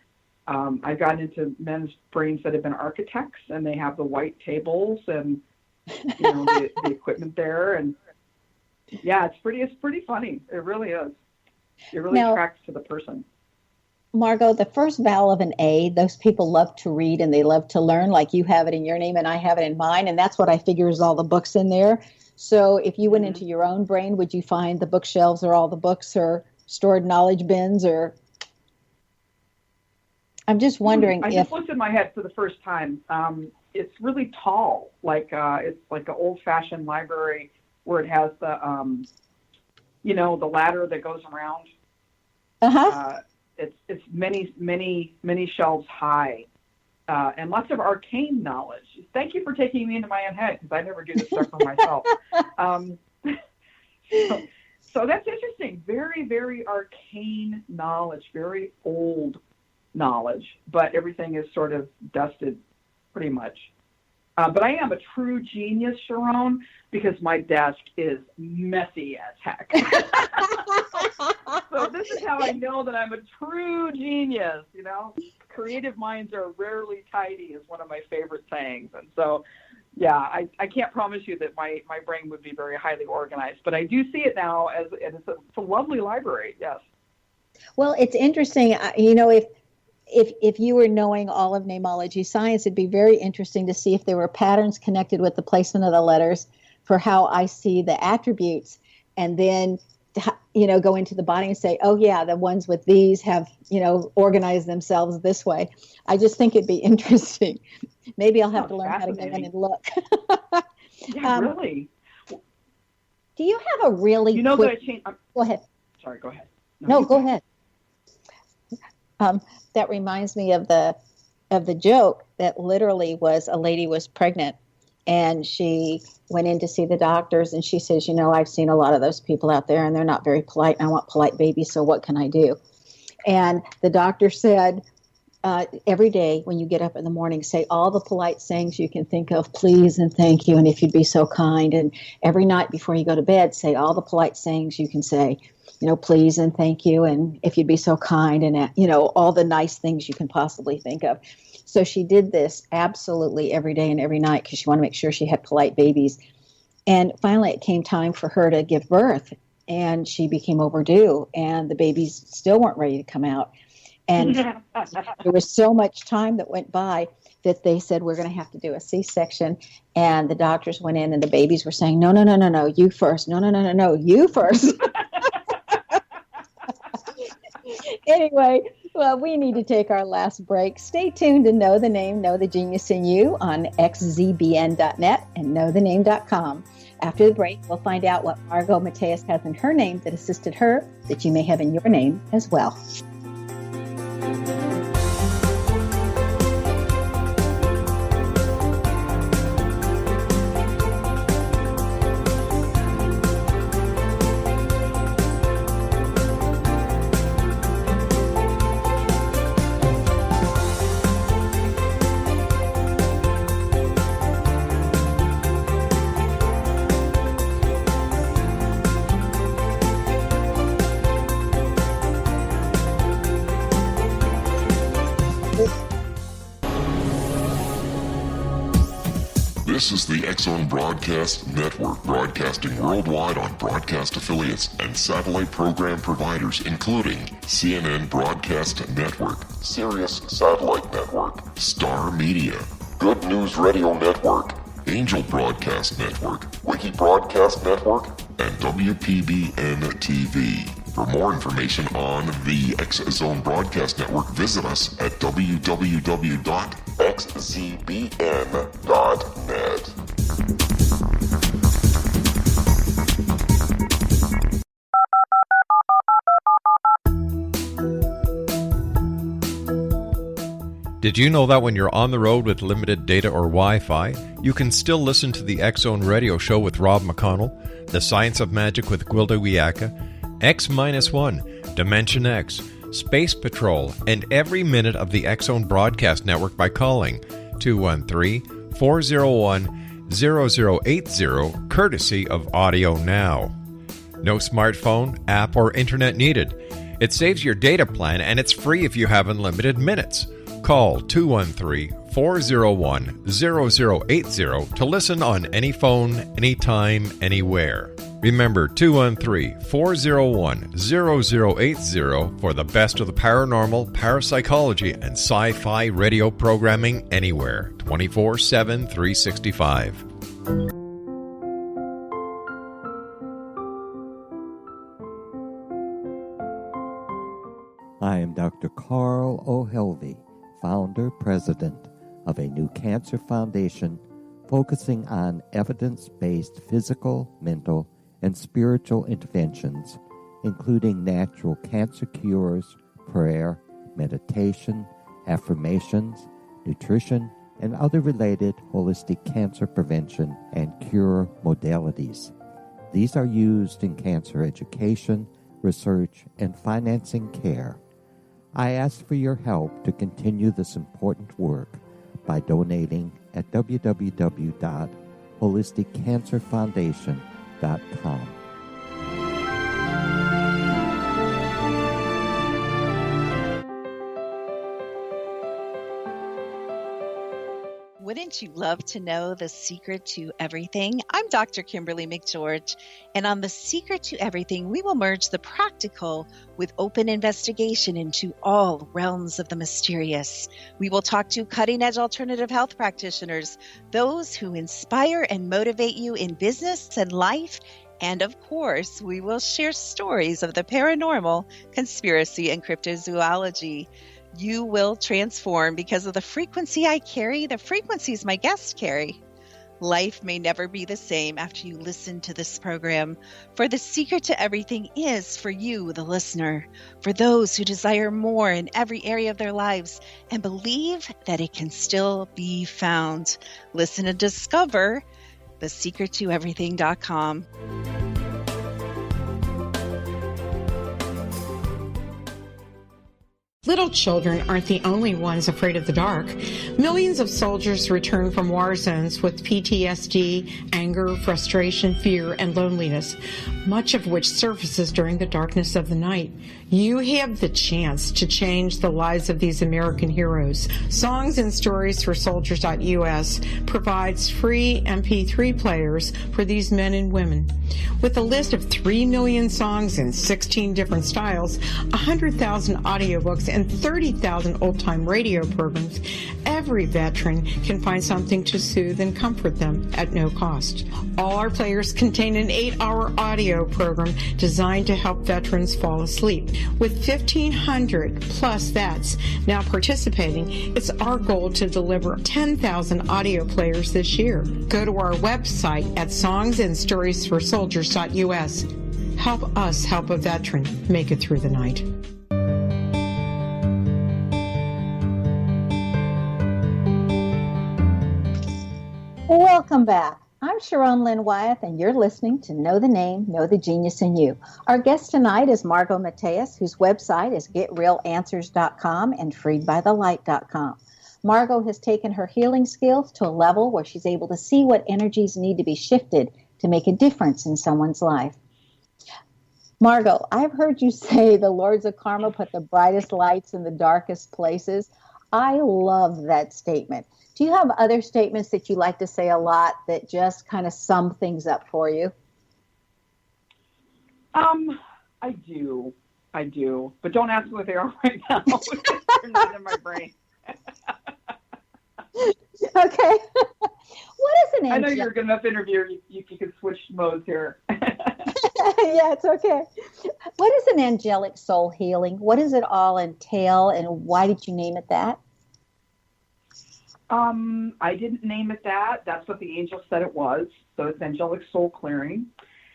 I've gotten into men's brains that have been architects, and they have the white tables and the equipment there. And yeah, it's pretty funny. It really is. It really tracks to the person. Margo, the first vowel of an A, those people love to read and they love to learn, like you have it in your name and I have it in mine. And that's what I figure is all the books in there. So if you went into your own brain, would you find the bookshelves or all the books or stored knowledge bins? Or I'm just wondering I just looked in my head for the first time. It's really tall, like it's like an old-fashioned library where it has the the ladder that goes around. It's many shelves high, and lots of arcane knowledge. Thank you for taking me into my own head, because I never do this stuff for myself. So that's interesting. Very, very arcane knowledge, very old knowledge, but everything is sort of dusted pretty much. But I am a true genius, Sharon, because my desk is messy as heck. So this is how I know that I'm a true genius, Creative minds are rarely tidy is one of my favorite sayings. And so, yeah, I can't promise you that my brain would be very highly organized, but I do see it now as it's a lovely library, yes. Well, it's interesting, if you were knowing all of namology science, it'd be very interesting to see if there were patterns connected with the placement of the letters for how I see the attributes, and then go into the body and say, oh yeah, the ones with these have, organized themselves this way. I just think it'd be interesting. Maybe I'll have to learn how to go in and look. Yeah, really. Do you have a really quick... Go ahead. Sorry, go ahead. No, go ahead. That reminds me of the joke that literally was a lady was pregnant, and she went in to see the doctors, and she says, I've seen a lot of those people out there, and they're not very polite, and I want polite babies, so what can I do? And the doctor said, every day when you get up in the morning, say all the polite sayings you can think of, please and thank you, and if you'd be so kind. And every night before you go to bed, say all the polite sayings you can say, please and thank you, and if you'd be so kind, and, all the nice things you can possibly think of. So she did this absolutely every day and every night because she wanted to make sure she had polite babies. And finally it came time for her to give birth, and she became overdue, and the babies still weren't ready to come out. And there was so much time that went by that they said, we're going to have to do a C-section. And the doctors went in, and the babies were saying, no, you first. No, you first. Anyway, well, we need to take our last break. Stay tuned to Know the Name, Know the Genius in You on xzbn.net and knowthename.com. After the break, we'll find out what Margo Mateas has in her name that assisted her, that you may have in your name as well. This is the X-Zone Broadcast Network, broadcasting worldwide on broadcast affiliates and satellite program providers, including CNN Broadcast Network, Sirius Satellite Network, Star Media, Good News Radio Network, Angel Broadcast Network, Wiki Broadcast Network, and WPBN TV. For more information on the X-Zone Broadcast Network, visit us at www.xzbn.net. Did you know that when you're on the road with limited data or Wi-Fi, you can still listen to the X-Zone Radio Show with Rob McConnell, The Science of Magic with Gwilda Wiyaka, X-1, Dimension X, Space Patrol, and every minute of the X-Zone Broadcast Network by calling 213-401-0080, courtesy of Audio Now. No smartphone, app, or internet needed. It saves your data plan, and it's free if you have unlimited minutes. Call 213-401-0080 to listen on any phone, anytime, anywhere. Remember, 213-401-0080 for the best of the paranormal, parapsychology, and sci-fi radio programming anywhere, 24/7, 365. I am Dr. Carl O'Helvey, founder, president of a new cancer foundation focusing on evidence-based physical, mental, and spiritual interventions, including natural cancer cures, prayer, meditation, affirmations, nutrition, and other related holistic cancer prevention and cure modalities. These are used in cancer education, research, and financing care. I ask for your help to continue this important work by donating at www.holisticcancerfoundation.com. Wouldn't you love to know the secret to everything? I'm Dr. Kimberly McGeorge, and on The Secret to Everything, we will merge the practical with open investigation into all realms of the mysterious. We will talk to cutting-edge alternative health practitioners, those who inspire and motivate you in business and life, and of course, we will share stories of the paranormal, conspiracy, and cryptozoology. You will transform because of the frequency I carry, the frequencies my guests carry. Life may never be the same after you listen to this program, for the secret to everything is for you, the listener, for those who desire more in every area of their lives and believe that it can still be found. Listen and discover thesecrettoeverything.com. Little children aren't the only ones afraid of the dark. Millions of soldiers return from war zones with PTSD, anger, frustration, fear, and loneliness, much of which surfaces during the darkness of the night. You have the chance to change the lives of these American heroes. Songs and Stories for Soldiers.us provides free MP3 players for these men and women. With a list of 3 million songs in 16 different styles, 100,000 audiobooks, and 30,000 old-time radio programs, every veteran can find something to soothe and comfort them at no cost. All our players contain an 8-hour audio program designed to help veterans fall asleep. With 1,500 plus vets now participating, it's our goal to deliver 10,000 audio players this year. Go to our website at songsandstoriesforsoldiers.us. Help us help a veteran make it through the night. Welcome back. I'm Sharon Lynn Wyeth, and you're listening to Know the Name, Know the Genius in You. Our guest tonight is Margo Mateas, whose website is getrealanswers.com and freedbythelight.com. Margo has taken her healing skills to a level where she's able to see what energies need to be shifted to make a difference in someone's life. Margo, I've heard you say the Lords of Karma put the brightest lights in the darkest places. I love that statement. Do you have other statements that you like to say a lot that just kind of sum things up for you? I do. But don't ask me what they are right now. They're not in my brain. Okay. What is an angel? I know you're a good enough interviewer. You can switch modes here. Yeah, it's okay. What is an angelic soul healing? What does it all entail, and why did you name it that? I didn't name it that. That's what the angel said it was. So it's Angelic Soul Clearing.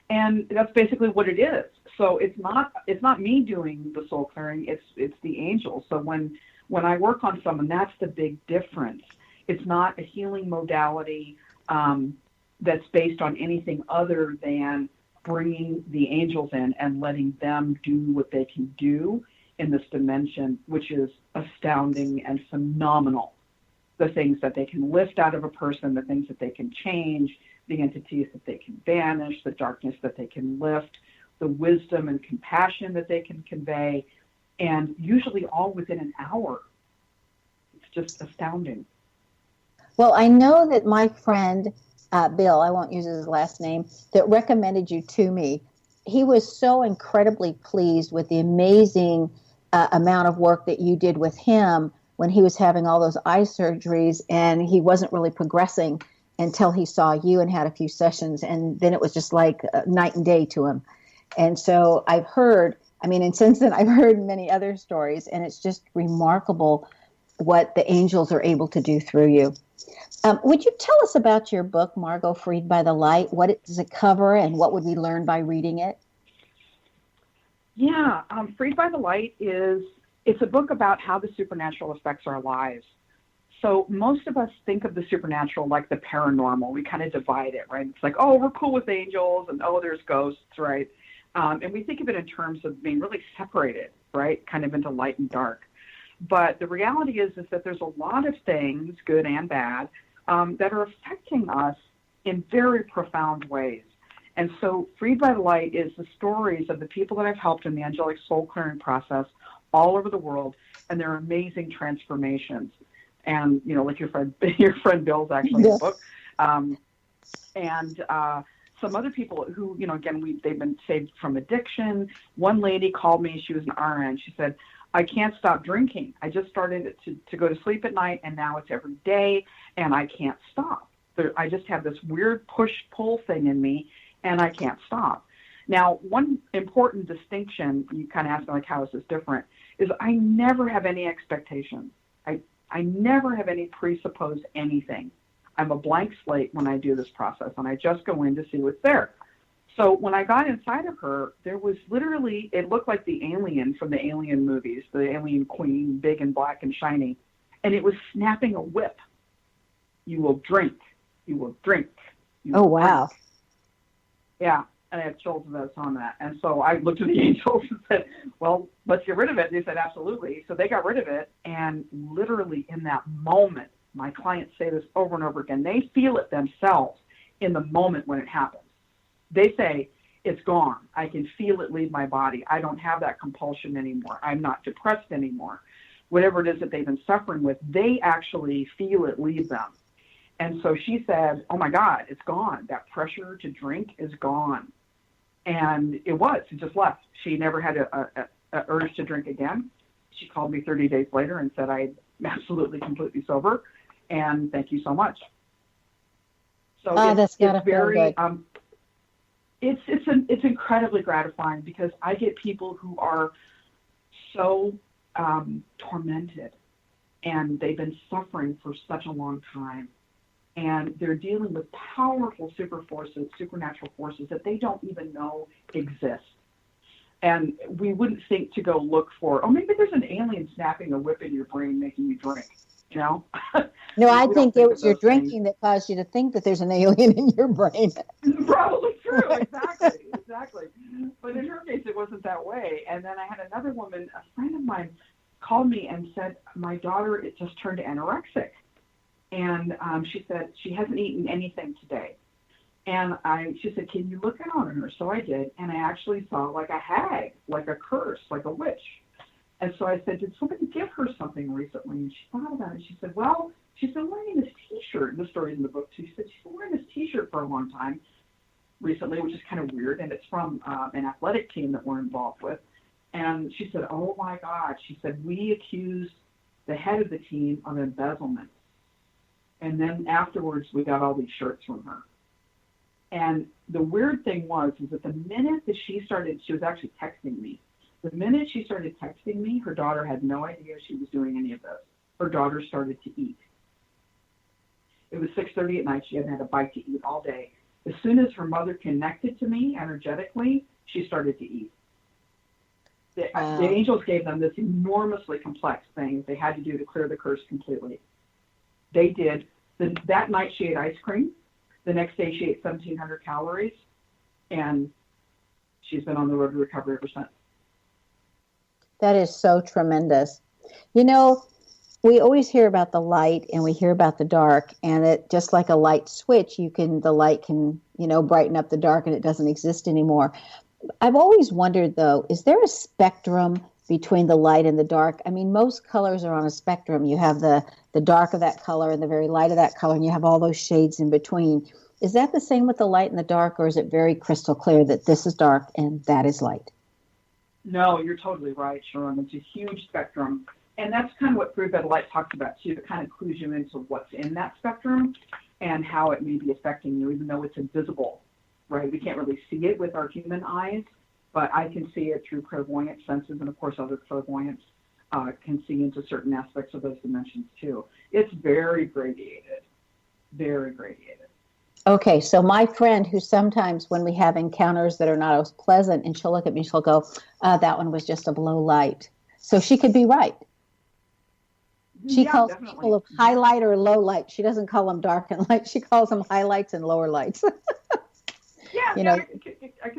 And that's basically what it is. So it's not me doing the soul clearing, it's the angels. So when when I work on someone, that's the big difference. It's not a healing modality that's based on anything other than bringing the angels in and letting them do what they can do in this dimension, which is astounding and phenomenal. The things that they can lift out of a person, the things that they can change, the entities that they can banish, the darkness that they can lift, the wisdom and compassion that they can convey, and usually all within an hour. It's just astounding. Well, I know that my friend, Bill, I won't use his last name, that recommended you to me. He was so incredibly pleased with the amazing amount of work that you did with him when he was having all those eye surgeries, and he wasn't really progressing until he saw you and had a few sessions, and then it was just like night and day to him. And so I've heard, and since then I've heard many other stories, and it's just remarkable what the angels are able to do through you. Would you tell us about your book, Margo, Freed by the Light? What does it cover, and what would we learn by reading it? Yeah, Freed by the Light it's a book about how the supernatural affects our lives. So most of us think of the supernatural like the paranormal. We kind of divide it, right? It's like, oh, we're cool with angels, and oh, there's ghosts, right? And we think of it in terms of being really separated, right? Kind of into light and dark. But the reality is that there's a lot of things, good and bad, that are affecting us in very profound ways. And so Freed by the Light is the stories of the people that I've helped in the Angelic Soul Clearing process all over the world, and their amazing transformations. And, like your friend Bill's actually in the book. And some other people who, again, they've been saved from addiction. One lady called me, she was an RN. She said, I can't stop drinking. I just started to go to sleep at night, and now it's every day, and I can't stop. I just have this weird push-pull thing in me, and I can't stop. Now, one important distinction, you kind of asked me, like, how is this different, is I never have any expectations. I never have any presupposed anything. I'm a blank slate when I do this process, and I just go in to see what's there. So when I got inside of her, there was literally, it looked like the alien from the Alien movies, the alien queen, big and black and shiny, and it was snapping a whip. You will drink. You will drink. You will wow. Drink. Yeah, and I had chills of those on that. And so I looked at the angels and said, well, let's get rid of it. They said, absolutely. So they got rid of it, and literally in that moment, my clients say this over and over again, they feel it themselves in the moment when it happens. They say, it's gone. I can feel it leave my body. I don't have that compulsion anymore. I'm not depressed anymore. Whatever it is that they've been suffering with, they actually feel it leave them. And so she said, oh my God, it's gone. That pressure to drink is gone. And it just left. She never had a urge to drink again. She called me 30 days later and said, I'm absolutely completely sober, and thank you so much. So that's gotta feel good. It's incredibly gratifying, because I get people who are so tormented, and they've been suffering for such a long time, and they're dealing with powerful supernatural forces that they don't even know exist. And we wouldn't think to go look for, maybe there's an alien snapping a whip in your brain making you drink, No, I think it was your drinking that caused you to think that there's an alien in your brain. Probably true, exactly. But in her case, it wasn't that way. And then I had another woman, a friend of mine, called me and said, my daughter, it just turned anorexic. And she said she hasn't eaten anything today. And she said, can you look out on her? So I did. And I actually saw like a hag, like a curse, like a witch. And so I said, did somebody give her something recently? And she thought about it. She said, well, she's been wearing this T-shirt. The story's in the book, too. She said she's been wearing this T-shirt for a long time recently, which is kind of weird. And it's from an athletic team that we're involved with. And she said, oh, my God. She said, we accused the head of the team of embezzlement. And then afterwards, we got all these shirts from her. And the weird thing was that the minute that she was actually texting me. The minute she started texting me, her daughter had no idea she was doing any of this. Her daughter started to eat. It was 6:30 at night. She hadn't had a bite to eat all day. As soon as her mother connected to me energetically, she started to eat. The angels gave them this enormously complex thing they had to do to clear the curse completely. They did. That night she ate ice cream. The next day she ate 1,700 calories, and she's been on the road to recovery ever since. That is so tremendous. You know, we always hear about the light and we hear about the dark, and it just like a light switch, the light can, brighten up the dark and it doesn't exist anymore. I've always wondered, though, is there a spectrum between the light and the dark? I mean, most colors are on a spectrum. You have the dark of that color and the very light of that color, and you have all those shades in between. Is that the same with the light and the dark, or is it very crystal clear that this is dark and that is light? No, you're totally right, Sharon. It's a huge spectrum. And that's kind of what Proof by the Light talks about, too. It kind of clues you into what's in that spectrum and how it may be affecting you, even though it's invisible, right? We can't really see it with our human eyes, but I can see it through clairvoyant senses, and, of course, other clairvoyants can see into certain aspects of those dimensions, too. It's very gradiated, very gradiated. Okay, so my friend who sometimes when we have encounters that are not as pleasant, and she'll look at me, she'll go, that one was just a low light. So she could be right. She calls definitely people of highlight or low light. She doesn't call them dark and light. She calls them highlights and lower lights. I can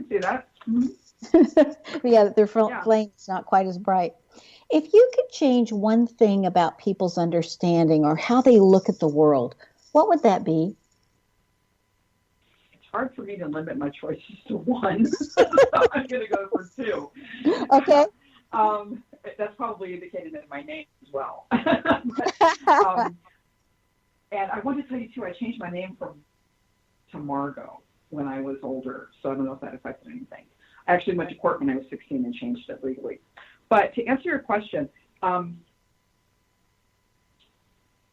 see that. Mm-hmm. Yeah, their flame's not quite as bright. If you could change one thing about people's understanding or how they look at the world, what would that be? It's hard for me to limit my choices to one, so I'm going to go for two. Okay. That's probably indicated in my name as well. And I want to tell you, too, I changed my name to Margo when I was older, so I don't know if that affected anything. I actually went to court when I was 16 and changed it legally. But to answer your question, and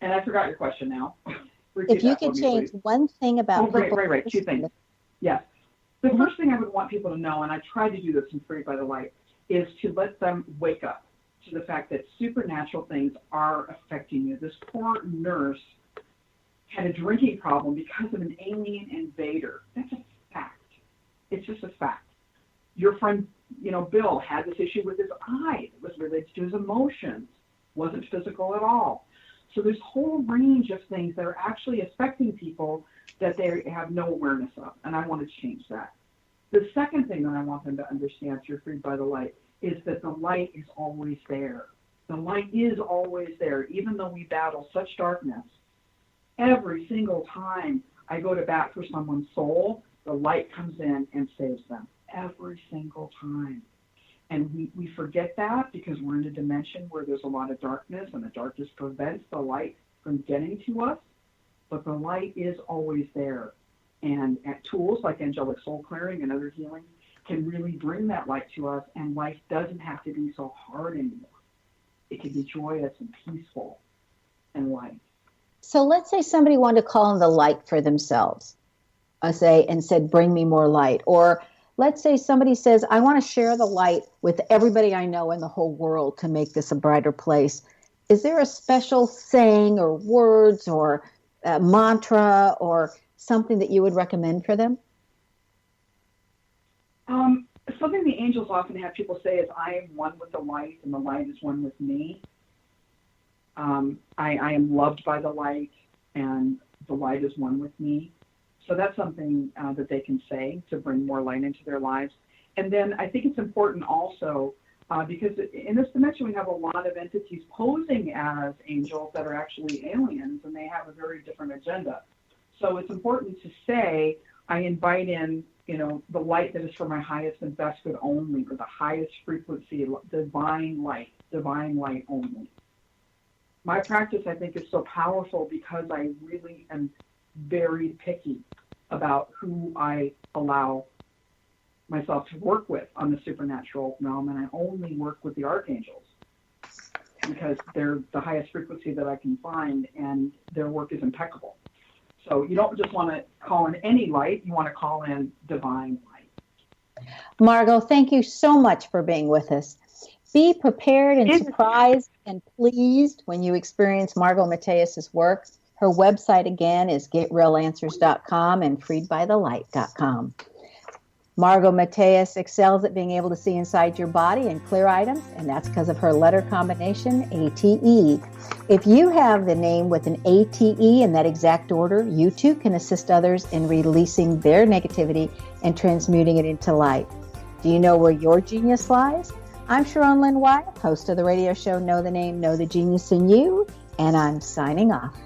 I forgot your question now. If you could change one thing about people. Right. Two things. Yes. The first thing I would want people to know, and I tried to do this in Free by the Light, is to let them wake up to the fact that supernatural things are affecting you. This poor nurse had a drinking problem because of an alien invader. That's a fact. It's just a fact. Your friend, Bill, had this issue with his eye. It was related to his emotions. Wasn't physical at all. So there's a whole range of things that are actually affecting people that they have no awareness of, and I want to change that. The second thing that I want them to understand through Freed by the Light is that the light is always there. The light is always there, even though we battle such darkness. Every single time I go to bat for someone's soul, the light comes in and saves them. Every single time. And we forget that because we're in a dimension where there's a lot of darkness, and the darkness prevents the light from getting to us. But the light is always there. And tools like Angelic Soul Clearing and other healing can really bring that light to us, and life doesn't have to be so hard anymore. It can be joyous and peaceful and light. So let's say somebody wanted to call in the light for themselves, and said, bring me more light. Or let's say somebody says, I want to share the light with everybody I know in the whole world to make this a brighter place. Is there a special saying or words or mantra or something that you would recommend for them? Something the angels often have people say is, I am one with the light and the light is one with me. I am loved by the light and the light is one with me. So that's something that they can say to bring more light into their lives. And then I think it's important also because in this dimension we have a lot of entities posing as angels that are actually aliens, and they have a very different agenda. So it's important to say, I invite in, the light that is for my highest and best good only, or the highest frequency, divine light only. My practice, I think, is so powerful because I really am very picky about who I allow myself to work with on the supernatural realm, and I only work with the Archangels because they're the highest frequency that I can find, and their work is impeccable. So you don't just want to call in any light, you want to call in divine light. Margo, thank you so much for being with us. Be prepared and surprised and pleased when you experience Margo Mateas' work. Her website, again, is getrealanswers.com and freedbythelight.com. Margo Mateas excels at being able to see inside your body and clear items, and that's because of her letter combination, ATE. If you have the name with an ATE in that exact order, you too can assist others in releasing their negativity and transmuting it into light. Do you know where your genius lies? I'm Sharon Lynn Wyatt, host of the radio show Know the Name, Know the Genius in You, and I'm signing off.